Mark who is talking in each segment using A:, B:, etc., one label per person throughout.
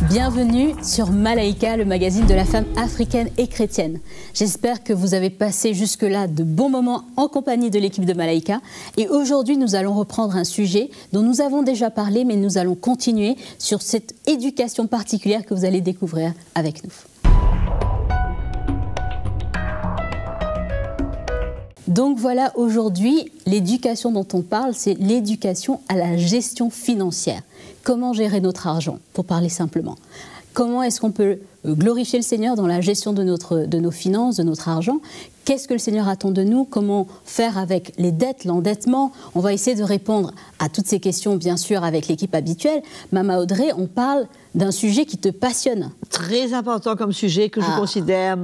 A: Bienvenue sur Malaika, le magazine de la femme africaine et chrétienne. J'espère que vous avez passé jusque-là de bons moments en compagnie de l'équipe de Malaika. Et aujourd'hui, nous allons reprendre un sujet dont nous avons déjà parlé, mais nous allons continuer sur cette éducation particulière que vous allez découvrir avec nous. Donc voilà, aujourd'hui, l'éducation dont on parle, c'est l'éducation à la gestion financière. Comment gérer notre argent, pour parler simplement. Comment est-ce qu'on peut glorifier le Seigneur dans la gestion de nos finances, de notre argent? Qu'est-ce que le Seigneur attend de nous? Comment faire avec les dettes, l'endettement? On va essayer de répondre à toutes ces questions, bien sûr, avec l'équipe habituelle. Mama Audrey, on parle d'un sujet qui te passionne.
B: Très important comme sujet que je considère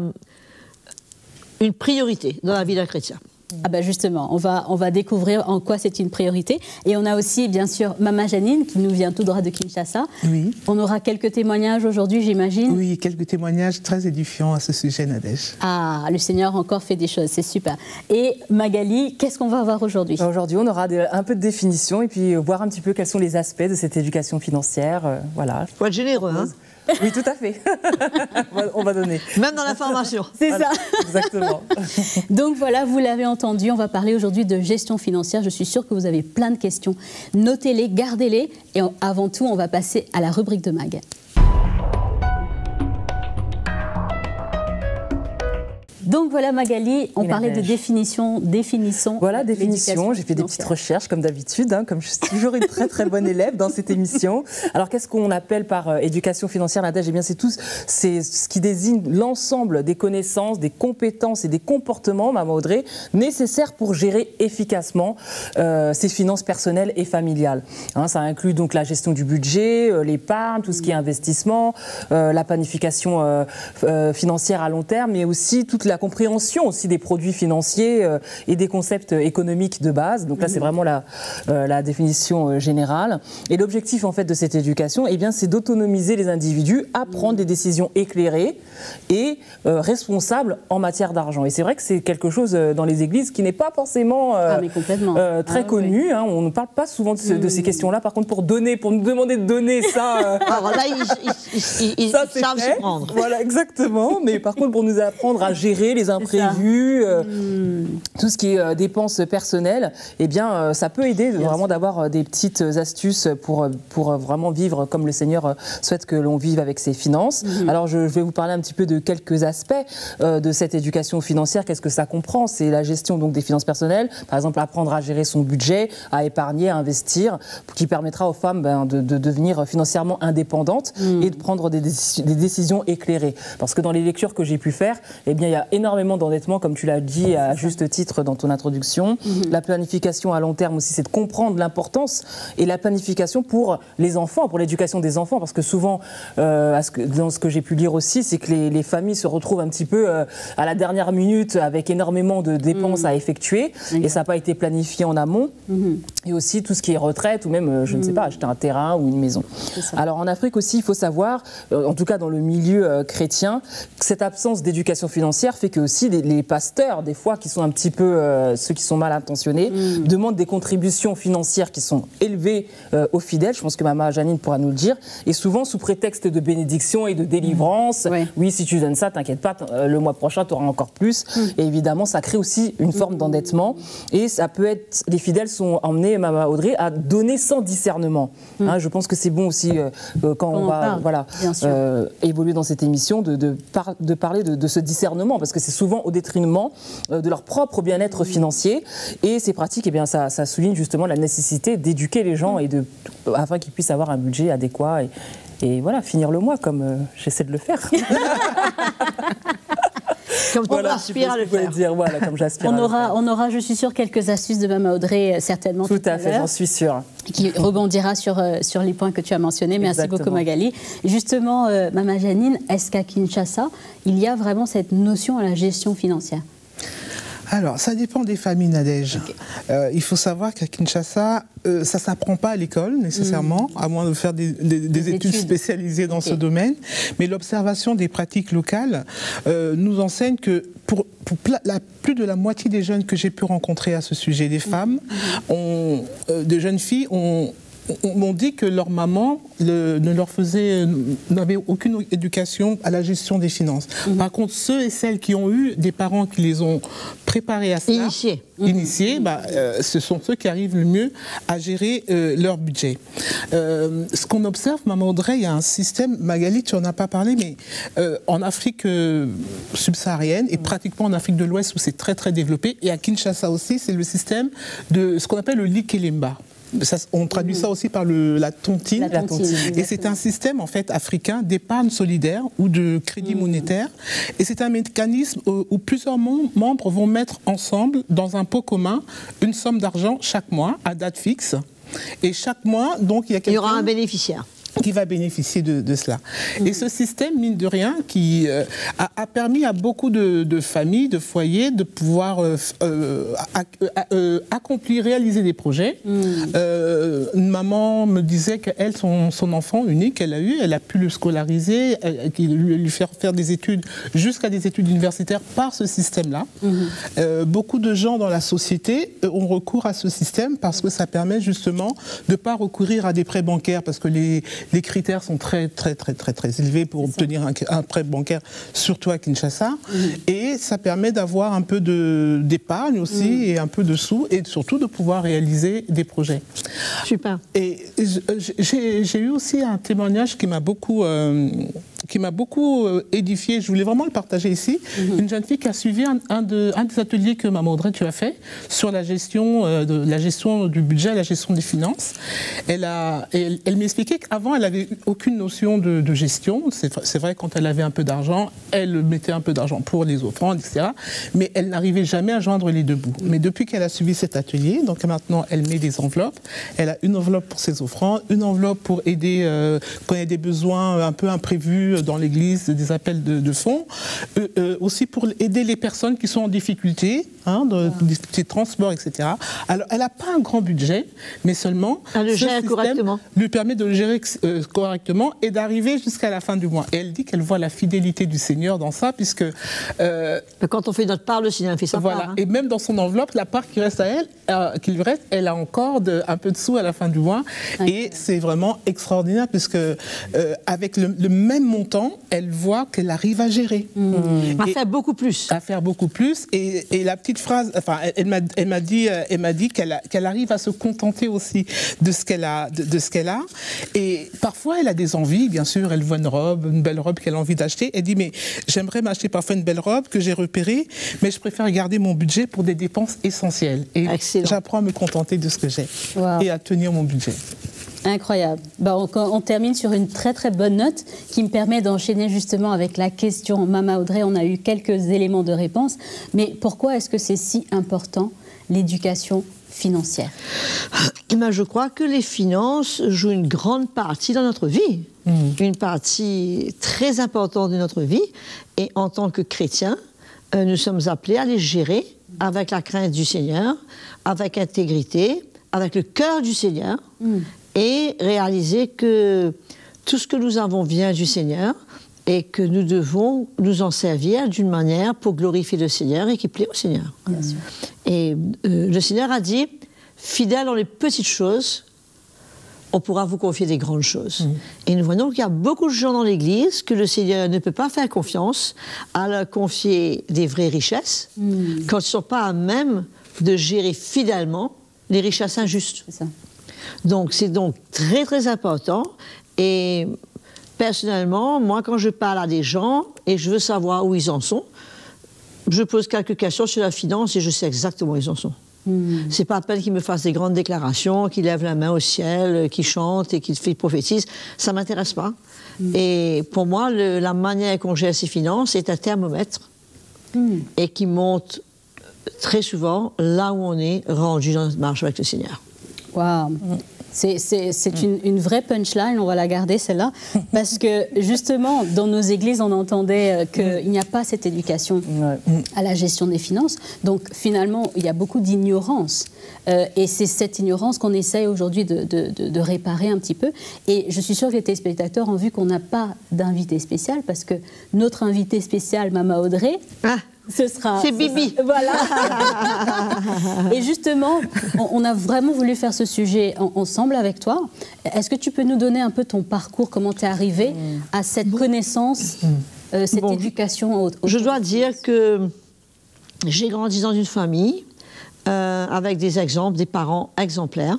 B: une priorité dans la vie d'un chrétien.
A: Ah ben justement, on va découvrir en quoi c'est une priorité. Et on a aussi, bien sûr, Mama Janine, qui nous vient tout droit de Kinshasa.
C: Oui.
A: On aura quelques témoignages aujourd'hui, j'imagine.
C: Oui, quelques témoignages très édifiants à ce sujet, Nadège.
A: Ah, le Seigneur encore fait des choses, c'est super. Et Magali, qu'est-ce qu'on va avoir aujourd'hui?
D: Aujourd'hui, on aura un peu de définition et puis voir un petit peu quels sont les aspects de cette éducation financière. Voilà.
B: Faut être généreux, hein?
D: Oui, tout à fait. On va donner.
B: Même dans la formation.
A: C'est
D: voilà,
A: ça.
D: Exactement.
A: Donc voilà, vous l'avez entendu, on va parler aujourd'hui de gestion financière. Je suis sûre que vous avez plein de questions. Notez-les, gardez-les. Et avant tout, on va passer à la rubrique de Mag. Donc voilà Magali, on parlait de définissons.
D: Voilà, définition. J'ai fait des petites recherches comme d'habitude, hein, comme je suis toujours une très très bonne élève dans cette émission. Alors qu'est-ce qu'on appelle par éducation financière, Nadège? Eh bien c'est ce qui désigne l'ensemble des connaissances, des compétences et des comportements, Mama Audrey, nécessaires pour gérer efficacement ses finances personnelles et familiales. Hein, ça inclut donc la gestion du budget, l'épargne, tout ce qui est investissement, la planification financière à long terme, mais aussi toute la compréhension aussi des produits financiers et des concepts économiques de base. Donc là, c'est vraiment la définition générale. Et l'objectif, en fait, de cette éducation, eh bien, c'est d'autonomiser les individus à prendre des décisions éclairées et responsables en matière d'argent. Et c'est vrai que c'est quelque chose dans les églises qui n'est pas forcément très connu. Hein. On ne parle pas souvent de ces questions-là. Par contre, pour nous demander de donner ça...
B: Alors là, ils savent se prendre.
D: Voilà, exactement. Mais par contre, pour nous apprendre à gérer les imprévus, tout ce qui est dépenses personnelles, eh bien, ça peut aider vraiment d'avoir des petites astuces pour vraiment vivre comme le Seigneur souhaite que l'on vive avec ses finances. Alors, je vais vous parler un petit peu de quelques aspects de cette éducation financière. Qu'est-ce que ça comprend? C'est la gestion donc des finances personnelles, par exemple, apprendre à gérer son budget, à épargner, à investir, qui permettra aux femmes de devenir financièrement indépendantes et de prendre des décisions éclairées. Parce que dans les lectures que j'ai pu faire, eh bien, il y a énormément d'endettement, comme tu l'as dit à juste titre dans ton introduction. La planification à long terme aussi, c'est de comprendre l'importance et la planification pour les enfants, pour l'éducation des enfants, parce que souvent, dans ce que j'ai pu lire aussi, c'est que les familles se retrouvent un petit peu à la dernière minute avec énormément de dépenses à effectuer et ça n'a pas été planifié en amont. Et aussi tout ce qui est retraite ou même, je ne sais pas, acheter un terrain ou une maison. Alors en Afrique aussi, il faut savoir, en tout cas dans le milieu chrétien, que cette absence d'éducation financière fait que aussi les pasteurs, des fois, qui sont un petit peu ceux qui sont mal intentionnés, demandent des contributions financières qui sont élevées aux fidèles. Je pense que Mama Janine pourra nous le dire. Et souvent sous prétexte de bénédiction et de délivrance. Oui, si tu donnes ça, t'inquiète pas, le mois prochain, tu auras encore plus. Et évidemment, ça crée aussi une forme d'endettement. Et ça peut être, les fidèles sont emmenés, Mama Audrey, à donner sans discernement. Hein, je pense que c'est bon aussi quand on va évoluer dans cette émission de parler de ce discernement, parce que c'est souvent au détriment de leur propre bien-être financier. Et ces pratiques, eh bien, ça souligne justement la nécessité d'éduquer les gens afin qu'ils puissent avoir un budget adéquat et voilà, finir le mois comme j'essaie de le faire.
B: Comme on aspire à le faire.
D: Dire, voilà, comme j'aspire
A: On aura, je suis sûre, quelques astuces de Mama Audrey, certainement.
D: Tout à fait, j'en suis sûre.
A: Qui rebondira sur les points que tu as mentionnés. Merci beaucoup, Magali. Et justement, Mama Janine, est-ce qu'à Kinshasa, il y a vraiment cette notion à la gestion financière?
C: Alors, ça dépend des familles, Nadège. Il faut savoir qu'à Kinshasa, ça ne s'apprend pas à l'école, nécessairement, à moins de faire des études spécialisées dans ce domaine. Mais l'observation des pratiques locales nous enseigne que pour plus de la moitié des jeunes que j'ai pu rencontrer à ce sujet, des femmes, des jeunes filles ont m'ont dit que leur maman n'avait aucune éducation à la gestion des finances. Par contre, ceux et celles qui ont eu des parents qui les ont préparés à cela, initiés, ce sont ceux qui arrivent le mieux à gérer leur budget. Ce qu'on observe, Maman Audrey, il y a un système, Magali, tu n'en as pas parlé, mais en Afrique subsaharienne et pratiquement en Afrique de l'Ouest où c'est très très développé, et à Kinshasa aussi, c'est le système de ce qu'on appelle le likelemba. On traduit ça aussi par la tontine. Et c'est un système en fait africain d'épargne solidaire ou de crédit monétaire. Et c'est un mécanisme où plusieurs membres vont mettre ensemble dans un pot commun une somme d'argent chaque mois à date fixe. Et chaque mois, donc, il y
B: aura un bénéficiaire
C: qui va bénéficier de cela. Et ce système, mine de rien, qui a permis à beaucoup de familles, de foyers, de pouvoir accomplir, réaliser des projets. Une maman me disait qu'elle, son enfant unique, elle a pu le scolariser, lui faire des études, jusqu'à des études universitaires par ce système-là. Beaucoup de gens dans la société ont recours à ce système parce que ça permet justement de ne pas recourir à des prêts bancaires, parce que les critères sont très élevés pour obtenir un prêt bancaire, surtout à Kinshasa. Et ça permet d'avoir un peu d'épargne aussi, et un peu de sous, et surtout de pouvoir réaliser des projets.
B: Super.
C: Et j'ai eu aussi un témoignage qui m'a beaucoup édifié. Je voulais vraiment le partager ici. Une jeune fille qui a suivi un des ateliers que Maman Audrey, tu as fait sur la gestion du budget, la gestion des finances. Elle m'expliquait qu'avant, elle n'avait aucune notion de gestion. C'est vrai, quand elle avait un peu d'argent, elle mettait un peu d'argent pour les offrandes, etc. Mais elle n'arrivait jamais à joindre les deux bouts. Mais depuis qu'elle a suivi cet atelier, donc maintenant, elle met des enveloppes. Elle a une enveloppe pour ses offrandes, une enveloppe pour aider quand il y a des besoins un peu imprévus dans l'église, des appels de fonds, aussi pour aider les personnes qui sont en difficulté, des transports, etc. Alors, elle n'a pas un grand budget, mais seulement
B: elle le gère correctement.
C: Lui permet de le gérer correctement et d'arriver jusqu'à la fin du mois. Et elle dit qu'elle voit la fidélité du Seigneur dans ça, puisque...
B: quand on fait notre part, le Seigneur fait sa part.
C: Et même dans son enveloppe, la part qui reste à elle, elle a encore un peu de sous à la fin du mois. Et c'est vraiment extraordinaire, puisque avec le même montant, elle voit qu'elle arrive à gérer.
B: À faire beaucoup plus.
C: À faire beaucoup plus. Et la petite phrase, enfin, elle m'a dit qu'elle arrive à se contenter aussi de ce qu'elle a. Et parfois, elle a des envies, bien sûr. Elle voit une belle robe qu'elle a envie d'acheter. Elle dit, mais j'aimerais m'acheter parfois une belle robe que j'ai repérée, mais je préfère garder mon budget pour des dépenses essentielles. Et j'apprends à me contenter de ce que j'ai et à tenir mon budget.
A: Incroyable. On termine sur une très très bonne note qui me permet d'enchaîner justement avec la question. Maman Audrey, on a eu quelques éléments de réponse, mais pourquoi est-ce que c'est si important, l'éducation financière?
B: Je crois que les finances jouent une grande partie dans notre vie, une partie très importante de notre vie, et en tant que chrétiens, nous sommes appelés à les gérer avec la crainte du Seigneur, avec intégrité, avec le cœur du Seigneur, et réaliser que tout ce que nous avons vient du Seigneur et que nous devons nous en servir d'une manière pour glorifier le Seigneur et qui plaît au Seigneur.
A: Bien sûr.
B: Et le Seigneur a dit, fidèle dans les petites choses, on pourra vous confier des grandes choses. Et nous voyons qu'il y a beaucoup de gens dans l'Église que le Seigneur ne peut pas faire confiance à leur confier des vraies richesses quand ils ne sont pas à même de gérer fidèlement les richesses injustes.
A: C'est ça.
B: Donc, c'est donc très, très important. Et personnellement, moi, quand je parle à des gens et je veux savoir où ils en sont, je pose quelques questions sur la finance et je sais exactement où ils en sont. C'est pas à peine qu'ils me fassent des grandes déclarations, qu'ils lèvent la main au ciel, qu'ils chantent et qu'ils prophétisent. Ça m'intéresse pas. Et pour moi, la manière qu'on gère ses finances est un thermomètre et qui montre très souvent là où on est rendu dans notre marche avec le Seigneur.
A: Waouh. C'est une vraie punchline, on va la garder celle-là, parce que justement, dans nos églises, on entendait qu'il n'y a pas cette éducation à la gestion des finances. Donc finalement, il y a beaucoup d'ignorance. Et c'est cette ignorance qu'on essaye aujourd'hui de réparer un petit peu. Et je suis sûre que les téléspectateurs ont vu qu'on n'a pas d'invité spécial, parce que notre invité spécial, Maman Audrey,
B: C'est Bibi.
A: Voilà. Et justement, on a vraiment voulu faire ce sujet ensemble avec toi. Est-ce que tu peux nous donner un peu ton parcours, comment tu es arrivé à cette connaissance, cette éducation
B: Je dois dire que j'ai grandi dans une famille avec des exemples, des parents exemplaires.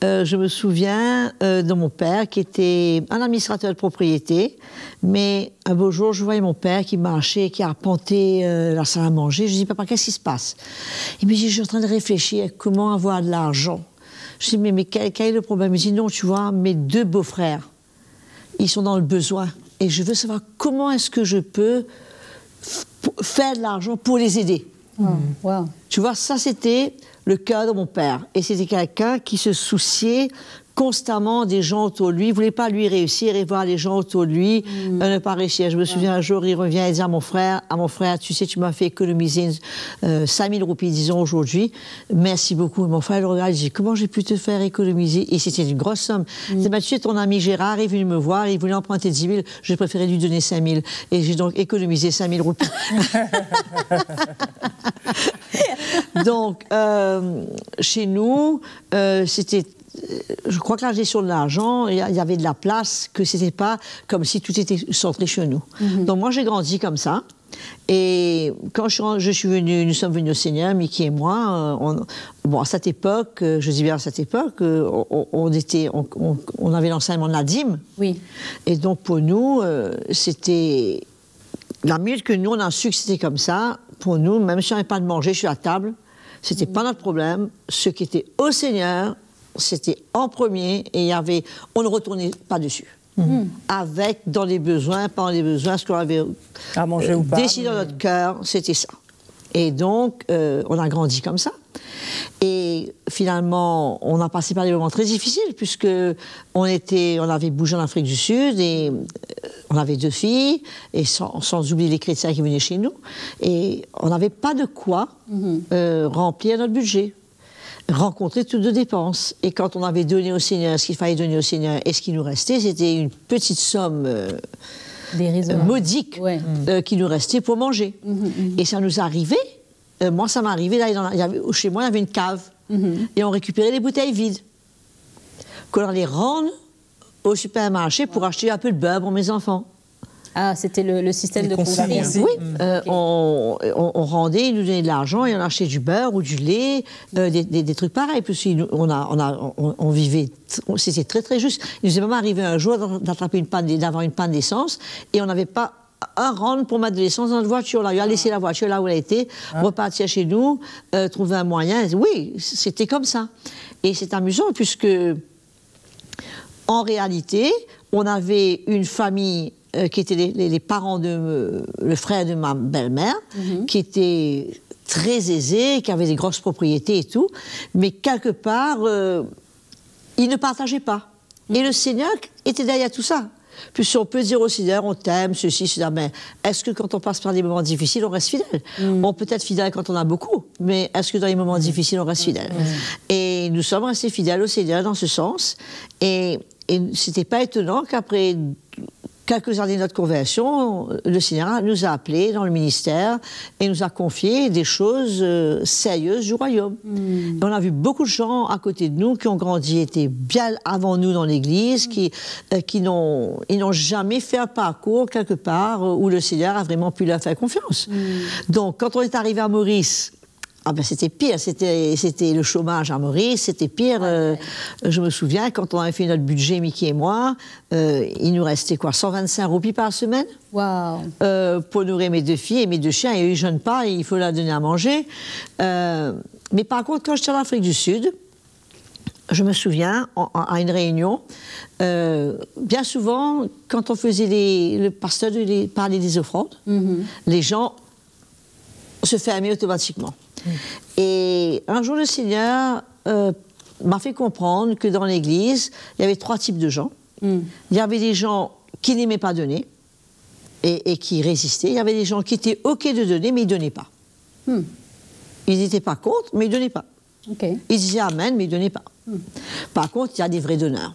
B: Je me souviens de mon père qui était un administrateur de propriété, mais un beau jour, je voyais mon père qui marchait, qui arpentait la salle à manger. Je dis, papa, qu'est-ce qui se passe? Il me dit, je suis en train de réfléchir à comment avoir de l'argent. Je dis, mais quel est le problème? Il me dit, non, tu vois, mes 2 beaux-frères, ils sont dans le besoin. Et je veux savoir comment est-ce que je peux faire de l'argent pour les aider.
A: Wow.
B: Tu vois, ça c'était le cœur de mon père. Et c'était quelqu'un qui se souciait constamment des gens autour de lui. Il ne voulait pas lui réussir et voir les gens autour de lui ne pas réussir. Je me souviens un jour, il revient et dit à mon frère, tu sais, tu m'as fait économiser 5 000 roupies, disons, aujourd'hui. Merci beaucoup. Et mon frère le regarde et dit, comment j'ai pu te faire économiser? Et c'était une grosse somme. Il dit, tu sais, ton ami Gérard est venu me voir, il voulait emprunter 10 000, j'ai préféré lui donner 5 000. Et j'ai donc économisé 5 000 roupies. Donc, chez nous, c'était... Je crois que la gestion de l'argent, il y avait de la place, que c'était pas comme si tout était centré chez nous. Donc moi, j'ai grandi comme ça. Et quand je suis venue, nous sommes venus au Seigneur, Mickey et moi, à cette époque, je dis bien à cette époque, on avait l'enseignement de la dîme.
A: Oui.
B: Et donc pour nous, c'était... La minute que nous, on a su que c'était comme ça, pour nous, même si on n'avait pas de manger sur la table, c'était pas notre problème. Ce qui était au Seigneur, c'était en premier et on ne retournait pas dessus. Avec, dans les besoins, pas dans les besoins, ce qu'on avait
D: à manger ou pas.
B: Décidé dans notre cœur, c'était ça. Et donc, on a grandi comme ça. Et finalement, on a passé par des moments très difficiles, puisque on avait bougé en Afrique du Sud, et on avait 2 filles, et sans oublier les chrétiens qui venaient chez nous. Et on n'avait pas de quoi remplir notre budget, rencontrer toutes nos dépenses. Et quand on avait donné au Seigneur ce qu'il fallait donner au Seigneur et ce qui nous restait, c'était une petite somme modique qui nous restait pour manger. Et ça nous arrivait. Moi, ça m'est arrivé, chez moi, il y avait une cave. Et on récupérait les bouteilles vides. Qu'on les rende au supermarché pour acheter un peu de beurre pour mes enfants.
A: Ah, c'était le système de consigne.
B: Oui, on rendait, ils nous donnaient de l'argent et on achetait du beurre ou du lait, des trucs pareils. Puis on vivait, c'était très très juste. Il nous est même arrivé un jour d'avoir une panne d'essence et on n'avait pas un rond pour mettre de l'essence dans notre voiture. Là, il a laissé la voiture là où elle était, repartir chez nous, trouver un moyen. Oui, c'était comme ça. Et c'est amusant puisque, en réalité, on avait une famille qui étaient les parents le frère de ma belle-mère, qui étaient très aisés, qui avaient des grosses propriétés et tout, mais quelque part, ils ne partageaient pas. Et le Seigneur était derrière tout ça. Puis on peut dire au Seigneur, on t'aime, ceci, cela, mais est-ce que quand on passe par des moments difficiles, on reste fidèle? On peut être fidèle quand on a beaucoup, mais est-ce que dans les moments difficiles, on reste fidèle? Et nous sommes restés fidèles au Seigneur dans ce sens, et c'était pas étonnant qu'après quelques années de notre conversion, le Seigneur nous a appelés dans le ministère et nous a confié des choses sérieuses du royaume. Et on a vu beaucoup de gens à côté de nous qui ont grandi, étaient bien avant nous dans l'Église, qui n'ont jamais fait un parcours quelque part où le Seigneur a vraiment pu leur faire confiance. Donc, quand on est arrivé à Maurice, c'était pire, c'était le chômage à Maurice, c'était pire. Je me souviens, quand on avait fait notre budget, Mickey et moi, il nous restait 125 roupies par semaine pour nourrir mes 2 filles et mes 2 chiens. Et eux, ils jeûnent pas, il faut leur donner à manger. Mais par contre, quand j'étais en Afrique du Sud, je me souviens, à une réunion, bien souvent, quand on faisait le pasteur parlait des offrandes, les gens se fermaient automatiquement. Et un jour, le Seigneur m'a fait comprendre que dans l'Église, il y avait 3 types de gens. Il y avait des gens qui n'aimaient pas donner et qui résistaient. Il y avait des gens qui étaient OK de donner, mais ils ne donnaient pas. Ils n'étaient pas contre, mais ils ne donnaient pas. Ils disaient Amen, mais ils ne donnaient pas. Par contre, il y a des vrais donneurs.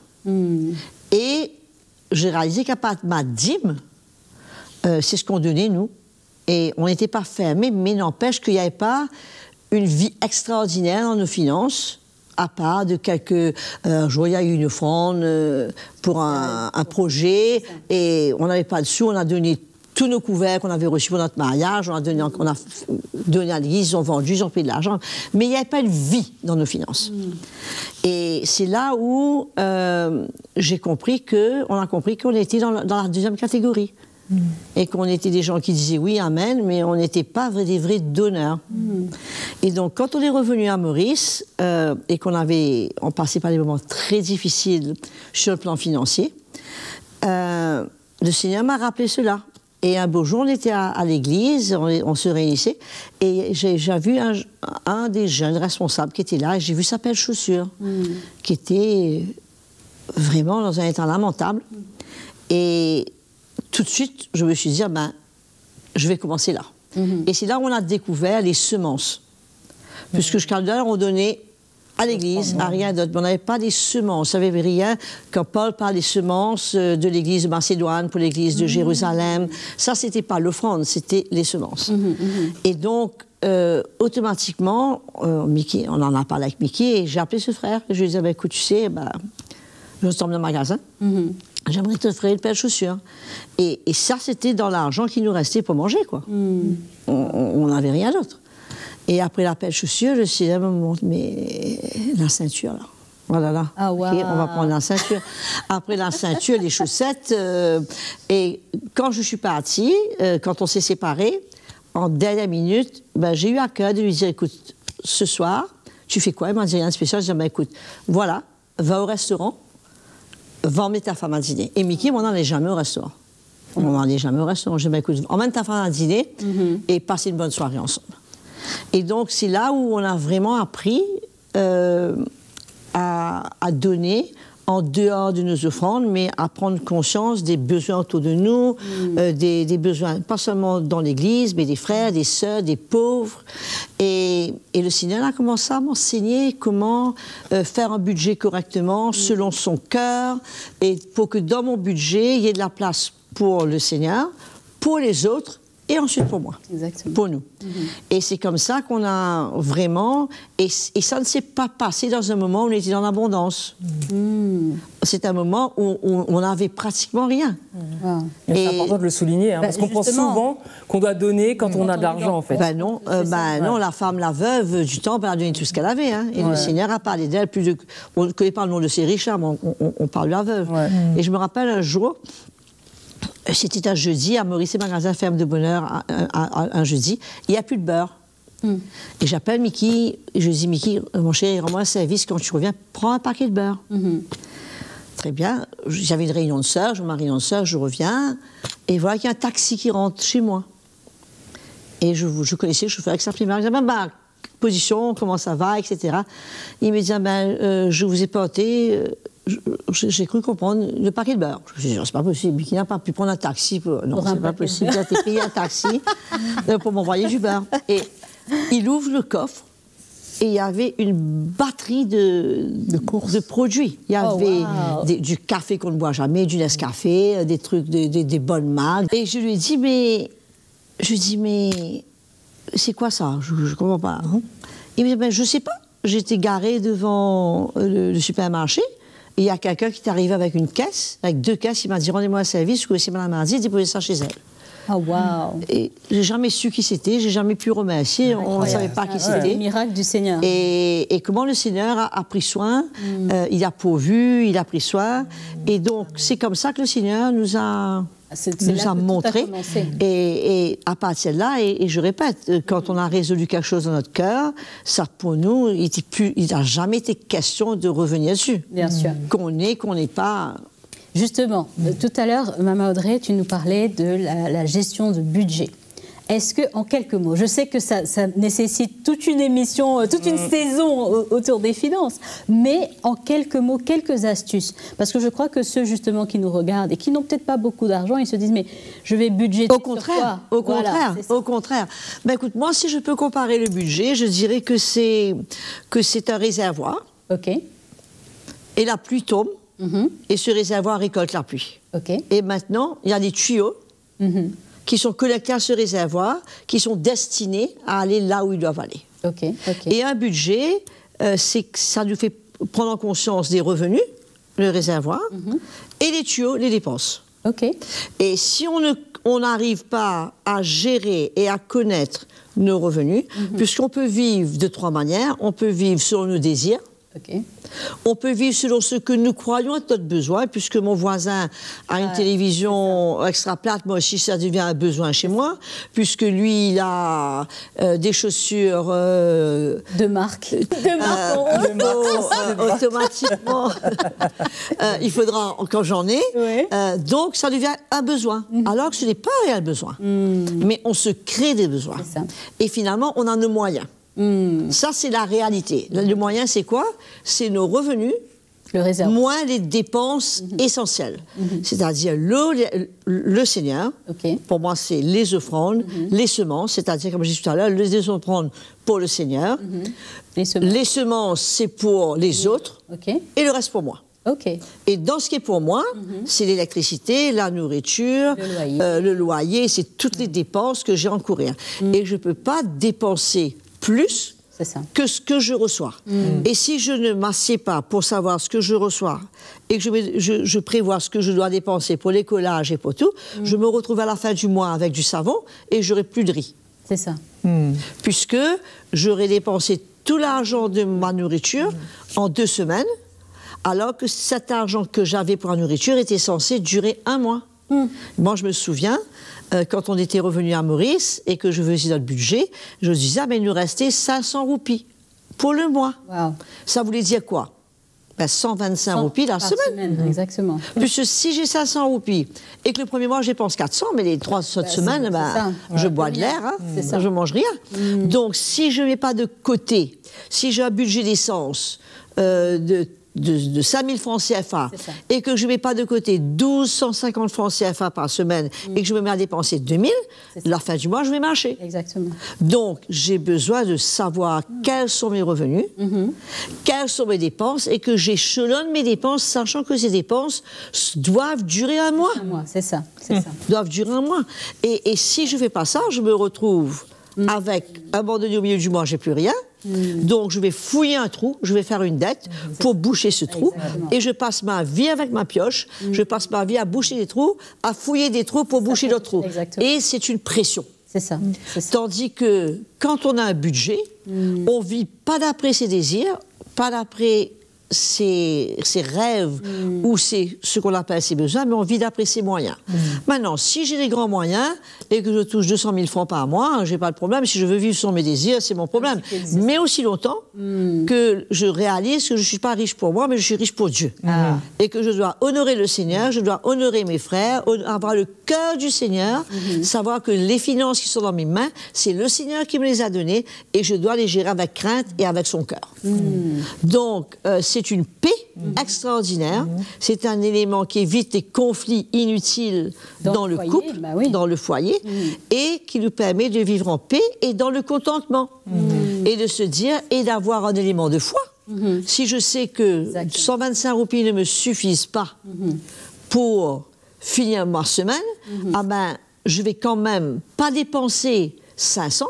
B: Et j'ai réalisé qu'à part ma dîme, c'est ce qu'on donnait, nous, Et on n'était pas fermé, mais n'empêche qu'il n'y avait pas une vie extraordinaire dans nos finances, à part de quelques jours, il y a eu une offrande pour un projet, et on n'avait pas de sous, on a donné tous nos couverts qu'on avait reçus pour notre mariage, on a donné à l'église, ils ont vendu, ils ont payé de l'argent, mais il n'y avait pas de vie dans nos finances. Et c'est là où j'ai compris on a compris qu'on était dans la deuxième catégorie. Et qu'on était des gens qui disaient oui, amen, mais on n'était pas des vrais donneurs. Et donc, quand on est revenu à Maurice et on passait par des moments très difficiles sur le plan financier, le Seigneur m'a rappelé cela. Et un beau jour, on était à l'église, on se réunissait, et j'ai vu un des jeunes responsables qui était là, et j'ai vu sa pelle chaussure, qui était vraiment dans un état lamentable. Et tout de suite, je me suis dit, je vais commencer là. Et c'est là où on a découvert les semences. Puisque jusqu'à l'heure, on donnait à l'église, à rien d'autre. On n'avait pas des semences, on n'avait rien. Quand Paul parle des semences de l'église de Macédoine, pour l'église de Jérusalem, ça, c'était pas l'offrande, c'était les semences. Et donc, automatiquement, Mickey, on en a parlé avec Mickey, et j'ai appelé ce frère, et je lui ai dit, écoute, tu sais, je tombe dans le magasin. J'aimerais te offrir une paire de chaussures. Et ça, c'était dans l'argent qui nous restait pour manger, quoi. On n'avait rien d'autre. Et après la paire de chaussures, le Seigneur me montre, mais la ceinture, là. Voilà, là.
A: Ah, wow.
B: Okay, on va prendre la ceinture. Après la ceinture, les chaussettes. Et quand je suis partie, quand on s'est séparés, en dernière minute, j'ai eu à cœur de lui dire, écoute, ce soir, tu fais quoi? Il m'a dit rien de spécial. Je lui ai dit, écoute, voilà, va au restaurant, va emmener ta femme à dîner. Et Mickey, on n'allait jamais au restaurant. On n'allait jamais au restaurant. Je lui ai dit, écoute, emmène ta femme à dîner et passez une bonne soirée ensemble. Et donc, c'est là où on a vraiment appris à donner en dehors de nos offrandes, mais à prendre conscience des besoins autour de nous, des besoins, pas seulement dans l'Église, mais des frères, des sœurs, des pauvres. Et le Seigneur a commencé à m'enseigner comment faire un budget correctement, selon son cœur, et pour que dans mon budget, il y ait de la place pour le Seigneur, pour les autres, et ensuite pour moi, pour nous. Et c'est comme ça qu'on a vraiment... Et ça ne s'est pas passé dans un moment où on était dans l'abondance. C'est un moment où on n'avait pratiquement rien.
D: C'est important de le souligner, parce qu'on pense souvent qu'on doit donner quand on a de l'argent, en fait.
B: Non, la femme, la veuve du temple, elle a donné tout ce qu'elle avait. Hein, et le Seigneur a parlé d'elle. On ne connaît pas le nom de ces riches, mais on parle de la veuve. Et je me rappelle un jour... C'était un jeudi, à Maurice, magasin Ferme de Bonheur, un jeudi. Il n'y a plus de beurre. Et j'appelle Mickey, et je dis, Mickey, mon chéri, rends-moi un service, quand tu reviens, prends un paquet de beurre. Très bien. J'avais une réunion de sœurs, je reviens, et voilà qu'il y a un taxi qui rentre chez moi. Et je connaissais le chauffeur qui s'appelait Marc. Je dis, position, comment ça va, etc. Il me dit, je vous ai porté... J'ai cru comprendre le paquet de beurre. Je me suis dit, c'est pas possible, qui n'a pas pu prendre un taxi. Non, c'est pas possible, il a été payé un taxi pour m'envoyer du beurre. Et il ouvre le coffre et il y avait une batterie de produits. Il y avait du café qu'on ne boit jamais, du Nescafé, des trucs, des bonnes marques. Et je lui ai dit, mais c'est quoi ça? Je comprends pas. Il me dit, je sais pas. J'étais garée devant le supermarché. Et il y a quelqu'un qui est arrivé avec une caisse, avec 2 caisses, il m'a dit, rendez-moi un service, je connaissais Mme Mardi, déposez ça chez elle.
A: Ah, waouh!
B: Et j'ai jamais su qui c'était, j'ai jamais pu remercier, on ne savait pas qui c'était.
A: Le miracle du Seigneur.
B: Et comment le Seigneur a pris soin, il a pourvu, il a pris soin. Et donc, c'est comme ça que le Seigneur nous a montré. Et à partir de là, et je répète, quand on a résolu quelque chose dans notre cœur, ça pour nous, il n'a jamais été question de revenir dessus.
A: Bien sûr.
B: Qu'on n'est pas...
A: Justement, tout à l'heure, Maman Audrey, tu nous parlais de la gestion de budget. Est-ce que, en quelques mots, je sais que ça nécessite toute une émission, toute une saison autour des finances, mais en quelques mots, quelques astuces, parce que je crois que ceux justement qui nous regardent et qui n'ont peut-être pas beaucoup d'argent, ils se disent mais je vais budgéter sur quoi ?
B: Au contraire. Ben écoute, moi si je peux comparer le budget, je dirais que c'est un réservoir.
A: Ok.
B: Et la pluie tombe. Et ce réservoir récolte la pluie.
A: Okay.
B: Et maintenant, il y a des tuyaux qui sont connectés à ce réservoir, qui sont destinés à aller là où ils doivent aller. Et un budget, ça nous fait prendre en conscience des revenus, le réservoir, et les tuyaux, les dépenses. Et si on n'arrive pas à gérer et à connaître nos revenus, puisqu'on peut vivre de 3 manières, on peut vivre selon nos désirs, on peut vivre selon ce que nous croyons être notre besoin, puisque mon voisin a une télévision extra plate, moi aussi ça devient un besoin chez moi, puisque lui il a des chaussures
A: de marque,
B: automatiquement il faudra quand j'en ai, donc ça devient un besoin, alors que ce n'est pas un réel besoin, mais on se crée des besoins, et finalement on a nos moyens. Ça, c'est la réalité. Le moyen, c'est quoi? C'est nos revenus, moins les dépenses essentielles. C'est-à-dire le Seigneur, pour moi, c'est les offrandes, les semences, c'est-à-dire, comme je disais tout à l'heure, les offrandes pour le Seigneur. Les semences, c'est pour les autres, et le reste pour moi. Et dans ce qui est pour moi, c'est l'électricité, la nourriture, le loyer, c'est toutes les dépenses que j'ai à encourir. Et je ne peux pas dépenser plus que ce que je reçois. Et si je ne m'assieds pas pour savoir ce que je reçois et que je prévois ce que je dois dépenser pour les collages et pour tout, je me retrouve à la fin du mois avec du savon et j'aurai plus de riz. Puisque j'aurais dépensé tout l'argent de ma nourriture en 2 semaines, alors que cet argent que j'avais pour la nourriture était censé durer 1 mois. Moi, je me souviens, quand on était revenu à Maurice et que je faisais notre budget, je me disais, mais il nous restait 500 roupies pour le mois. Ça voulait dire quoi? 125 roupies la semaine.
A: Exactement.
B: Puisque si j'ai 500 roupies et que le premier mois, je dépense 400, mais les 3 autres semaines, je bois de l'air, je mange rien. Donc, si je ne mets pas de côté, si j'ai un budget d'essence de 5 000 francs CFA et que je ne mets pas de côté 1 250 francs CFA par semaine et que je me mets à dépenser 2 000, la fin du mois, je vais marcher. Donc, j'ai besoin de savoir quels sont mes revenus, quelles sont mes dépenses et que j'échelonne mes dépenses, sachant que ces dépenses doivent durer 1 mois. Doivent durer 1 mois. Et si je ne fais pas ça, je me retrouve avec abandonné au milieu du mois, j'ai plus rien. Donc je vais fouiller un trou, je vais faire une dette pour boucher ce trou et je passe ma vie avec ma pioche, je passe ma vie à boucher des trous, à fouiller des trous pour boucher d'autres trous. Et c'est une pression. Tandis que quand on a un budget, on ne vit pas d'après ses désirs, pas d'après ses rêves ou ce qu'on appelle ses besoins, mais on vit d'après ses moyens. Maintenant, si j'ai des grands moyens et que je touche 200 000 francs par mois, j'ai pas de problème. Si je veux vivre sur mes désirs, c'est mon problème. Mais aussi longtemps que je réalise que je suis pas riche pour moi, mais je suis riche pour Dieu. Et que je dois honorer le Seigneur, je dois honorer mes frères, avoir le cœur du Seigneur, savoir que les finances qui sont dans mes mains, c'est le Seigneur qui me les a données et je dois les gérer avec crainte et avec son cœur. Donc, c'est une paix extraordinaire. C'est un élément qui évite les conflits inutiles dans le couple, dans le foyer, et qui nous permet de vivre en paix et dans le contentement. Et de se dire, et d'avoir un élément de foi. Si je sais que 125 roupies ne me suffisent pas pour finir ma semaine, je vais quand même pas dépenser 500,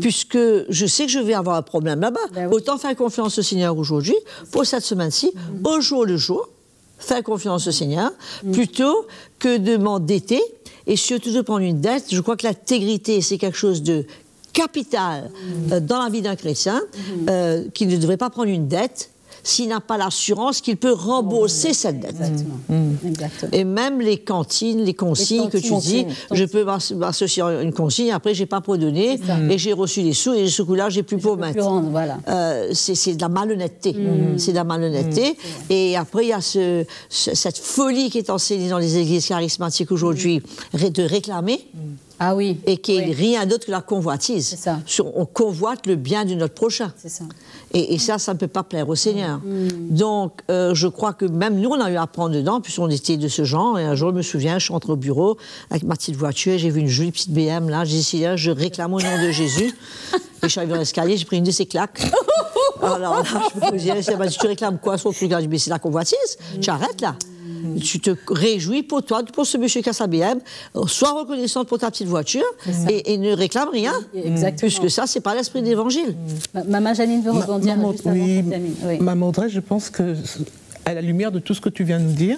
B: puisque je sais que je vais avoir un problème là-bas. Autant faire confiance au Seigneur aujourd'hui, pour cette semaine-ci, au jour le jour, faire confiance au Seigneur, plutôt que de m'endetter, et surtout de prendre une dette. Je crois que l'intégrité, c'est quelque chose de capital dans la vie d'un chrétien, qui ne devrait pas prendre une dette s'il n'a pas l'assurance qu'il peut rembourser cette dette. Et même les cantines, les consignes que tu dis, je peux m'associer à une consigne, après j'ai pas pour donner, et j'ai reçu des sous, et ce coup-là, j'ai plus pour mettre. C'est de la malhonnêteté. C'est de la malhonnêteté. Et après, il y a cette folie qui est enseignée dans les églises charismatiques aujourd'hui, de réclamer. Et qui est rien d'autre que la convoitise. On convoite le bien de notre prochain. Et ça ne peut pas plaire au Seigneur. Donc, je crois que même nous, on a eu à prendre dedans, puisqu'on était de ce genre. Et un jour, je me souviens, je suis rentrée au bureau avec ma petite voiture, j'ai vu une jolie petite BM, là. J'ai dit, là, je réclame au nom de Jésus. Et je suis arrivée dans l'escalier, j'ai pris une de ces claques. Alors là, je me disais, tu réclames quoi sur le truc là? Mais c'est la convoitise, tu arrêtes là. Tu te réjouis pour toi, pour ce monsieur qui a sa BM, sois reconnaissante pour ta petite voiture et ne réclame rien.
A: Exactement.
B: Puisque ça, c'est pas l'esprit de l'Évangile.
A: Maman Janine veut rebondir juste avant qu'on termine. Oui.
C: Maman Audrey, je pense que, à la lumière de tout ce que tu viens de nous dire,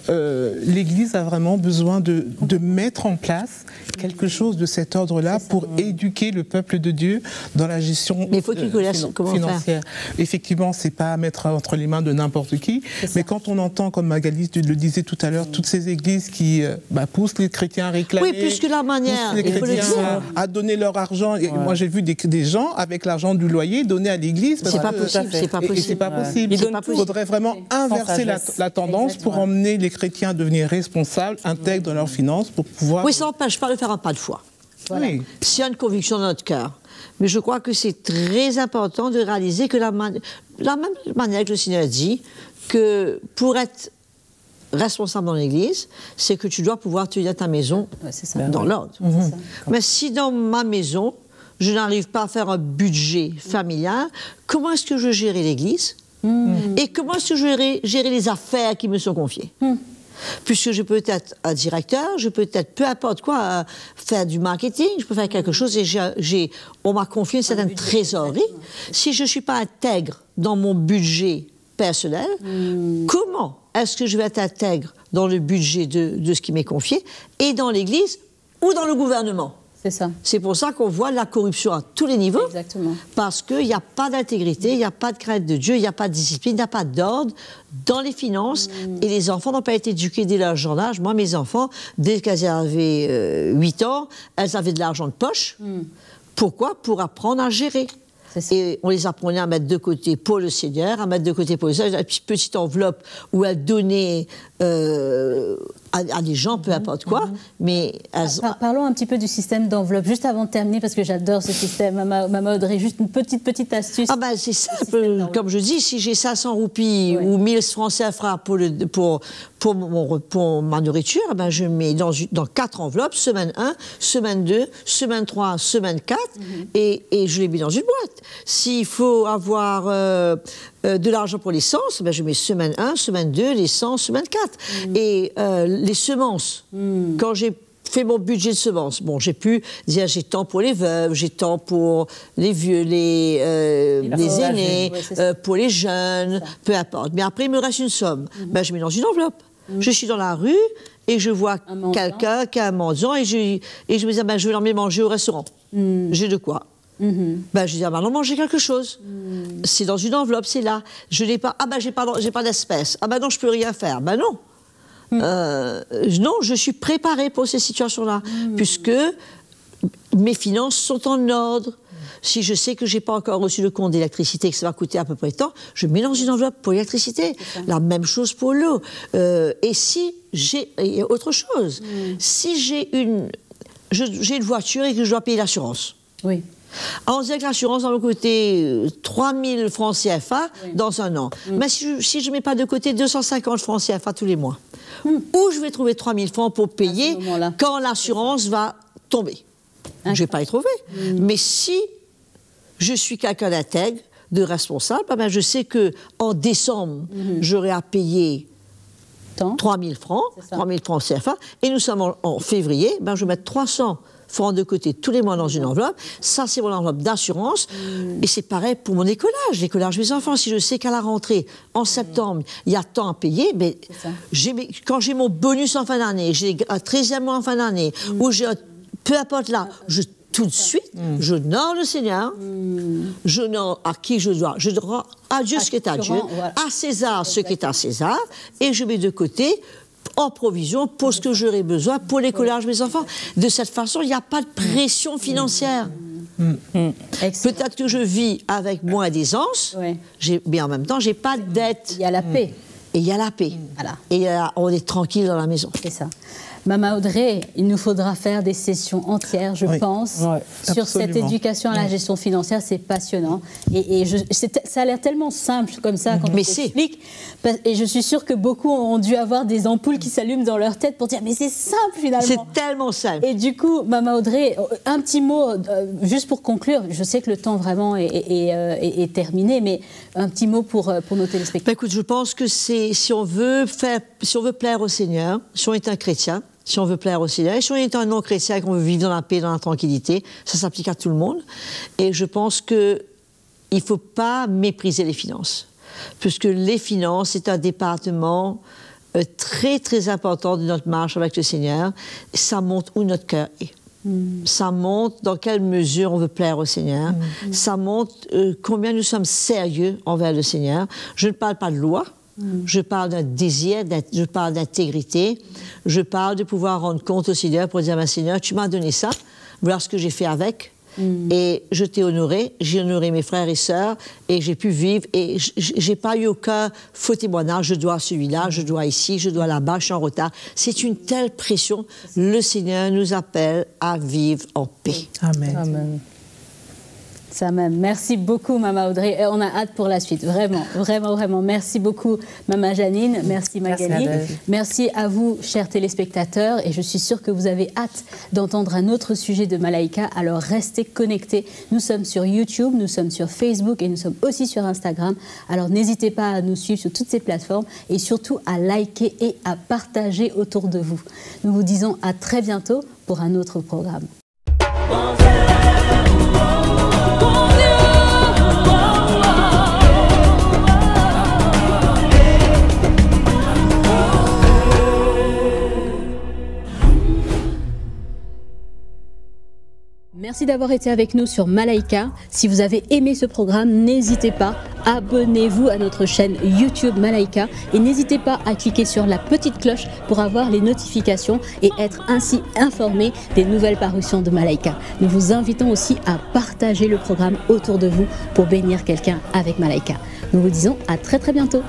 C: l'Église a vraiment besoin de mettre en place quelque chose de cet ordre-là pour éduquer le peuple de Dieu dans la gestion financière. Effectivement, c'est pas à mettre entre les mains de n'importe qui, mais quand on entend, comme Magali le disait tout à l'heure, toutes ces églises qui poussent les chrétiens à réclamer,
B: oui, puisque la manière,
C: les chrétiens à donner leur argent. Et moi, j'ai vu des gens avec l'argent du loyer donner à l'Église.
B: C'est pas possible. C'est pas possible.
C: C'est pas possible. Il faudrait vraiment inverser la tendance pour emmener les chrétiens à devenir responsables, intègres dans leurs finances pour pouvoir...
B: Oui, ça n'empêche pas de faire un pas de foi.
C: Voilà. Oui.
B: S'il y a une conviction dans notre cœur. Mais je crois que c'est très important de réaliser que la même manière que le Seigneur dit que pour être responsable dans l'Église, c'est que tu dois pouvoir tenir ta maison dans l'ordre. Mais si dans ma maison, je n'arrive pas à faire un budget familial, comment est-ce que je gère l'Église ? Et comment est-ce que je vais gérer les affaires qui me sont confiées? Puisque je peux être un directeur, je peux être peu importe quoi, faire du marketing, je peux faire quelque chose et on m'a confié une certaine trésorerie. Si je ne suis pas intègre dans mon budget personnel, comment est-ce que je vais être intègre dans le budget de ce qui m'est confié et dans l'Église ou dans le gouvernement?
A: C'est ça.
B: C'est pour ça qu'on voit la corruption à tous les niveaux.
A: Exactement.
B: Parce qu'il n'y a pas d'intégrité, il n'y a pas de crainte de Dieu, il n'y a pas de discipline, il n'y a pas d'ordre dans les finances. Et les enfants n'ont pas été éduqués dès leur jeune âge. Moi, mes enfants, dès qu'elles avaient 8 ans, elles avaient de l'argent de poche. Pourquoi? Pour apprendre à gérer. Et on les apprenait à mettre de côté pour le Seigneur, à mettre de côté pour le Seigneur, une petite enveloppe où elles donnaient à des gens, peu importe quoi. Mais
A: parlons un petit peu du système d'enveloppe, juste avant de terminer, parce que j'adore ce système. Maman Audrey, juste une petite astuce.
B: Ah ben c'est simple, comme je dis, si j'ai 500 roupies ou 1000 francs CFA pour ma nourriture, ben je mets dans 4 enveloppes, semaine 1, semaine 2, semaine 3, semaine 4, et je les mets dans une boîte. S'il faut avoir de l'argent pour l'essence, ben je mets semaine 1, semaine 2, l'essence, semaine 4. Et les semences, quand j'ai fait mon budget de semences, bon, j'ai pu dire j'ai tant pour les veuves, j'ai tant pour les vieux, les aînés, pour les jeunes, peu importe. Mais après, il me reste une somme. Ben, je mets dans une enveloppe. Je suis dans la rue et je vois quelqu'un qui a un mendiant et je me dis, ben, je vais l'emmener manger au restaurant. J'ai de quoi. Ben, je dis, ah ben non, manger quelque chose. C'est dans une enveloppe, c'est là. Je n'ai pas, ah ben j'ai pas d'espèces. Ah ben non, je peux rien faire. Ben non. Non, je suis préparée pour ces situations-là, puisque mes finances sont en ordre. Si je sais que je n'ai pas encore reçu le compte d'électricité, que ça va coûter à peu près tant, je mets dans une enveloppe pour l'électricité. La même chose pour l'eau. Et si j'ai autre chose, si j'ai une voiture et que je dois payer l'assurance.
A: Oui.
B: On disait que l'assurance va me coûter 3 000 francs CFA dans un an. Mais si je ne mets pas de côté 250 francs CFA tous les mois, où je vais trouver 3 000 francs pour payer quand l'assurance va tomber? Je ne vais pas les trouver. Mais si je suis quelqu'un d'intègre, de responsable, ben je sais qu'en décembre, j'aurai à payer 3 000 francs, 3 000 francs CFA, et nous sommes en février, ben je vais mettre 300 francs de côté tous les mois dans une enveloppe. Ça, c'est mon enveloppe d'assurance. Et c'est pareil pour mon écolage de mes enfants. Si je sais qu'à la rentrée, en septembre, il y a tant à payer, mais quand j'ai mon bonus en fin d'année, j'ai un 13e mois en fin d'année, ou j'ai peu importe là, tout de suite, je honore le Seigneur, je honore à qui je dois, je rends à Dieu ce qui est à Dieu, à César ce qui est à César, et je mets de côté en provision pour ce que j'aurai besoin pour l'écolage de mes enfants. De cette façon, il n'y a pas de pression financière. Peut-être que je vis avec moins d'aisance, mais en même temps, je n'ai pas de dette.
A: Il y a la paix.
B: Et il y a la paix.
A: Voilà.
B: Et on est tranquille dans la maison.
A: C'est ça. Maman Audrey, il nous faudra faire des sessions entières, je pense, sur cette éducation à la gestion financière. C'est passionnant. Et ça a l'air tellement simple comme ça quand on t'explique. Et je suis sûre que beaucoup ont dû avoir des ampoules qui s'allument dans leur tête pour dire mais c'est simple finalement.
B: C'est tellement simple.
A: Et du coup, Maman Audrey, un petit mot, juste pour conclure. Je sais que le temps vraiment est terminé, mais un petit mot pour nos téléspectateurs.
B: Écoute, je pense que si on veut faire si on veut plaire au Seigneur, si on est un chrétien, si on veut plaire au Seigneur, et si on est un non-chrétien et qu'on veut vivre dans la paix, dans la tranquillité, ça s'applique à tout le monde. Et je pense qu'il ne faut pas mépriser les finances, puisque les finances, c'est un département très, très important de notre marche avec le Seigneur. Ça montre où notre cœur est. Ça montre dans quelle mesure on veut plaire au Seigneur. Ça montre combien nous sommes sérieux envers le Seigneur. Je ne parle pas de loi. Je parle d'un désir, je parle d'intégrité. Je parle de pouvoir rendre compte au Seigneur pour dire, Seigneur, tu m'as donné ça. Voilà ce que j'ai fait avec. Et je t'ai honoré, j'ai honoré mes frères et sœurs, et j'ai pu vivre, et j'ai pas eu aucun faux témoignage, je dois à celui-là, je dois ici, je dois là-bas, je suis en retard. C'est une telle pression. Le Seigneur nous appelle à vivre en paix.
C: Amen.
D: Amen.
A: Ça même. Merci beaucoup, Maman Audrey. Et on a hâte pour la suite. Vraiment, vraiment, vraiment. Merci beaucoup, Maman Janine. Merci, Magali. Merci à vous, chers téléspectateurs. Et je suis sûre que vous avez hâte d'entendre un autre sujet de Malaika. Alors, restez connectés. Nous sommes sur YouTube, nous sommes sur Facebook et nous sommes aussi sur Instagram. Alors, n'hésitez pas à nous suivre sur toutes ces plateformes et surtout à liker et à partager autour de vous. Nous vous disons à très bientôt pour un autre programme. Merci d'avoir été avec nous sur Malaika. Si vous avez aimé ce programme, n'hésitez pas, abonnez-vous à notre chaîne YouTube Malaika et n'hésitez pas à cliquer sur la petite cloche pour avoir les notifications et être ainsi informé des nouvelles parutions de Malaika. Nous vous invitons aussi à partager le programme autour de vous pour bénir quelqu'un avec Malaika. Nous vous disons à très très bientôt.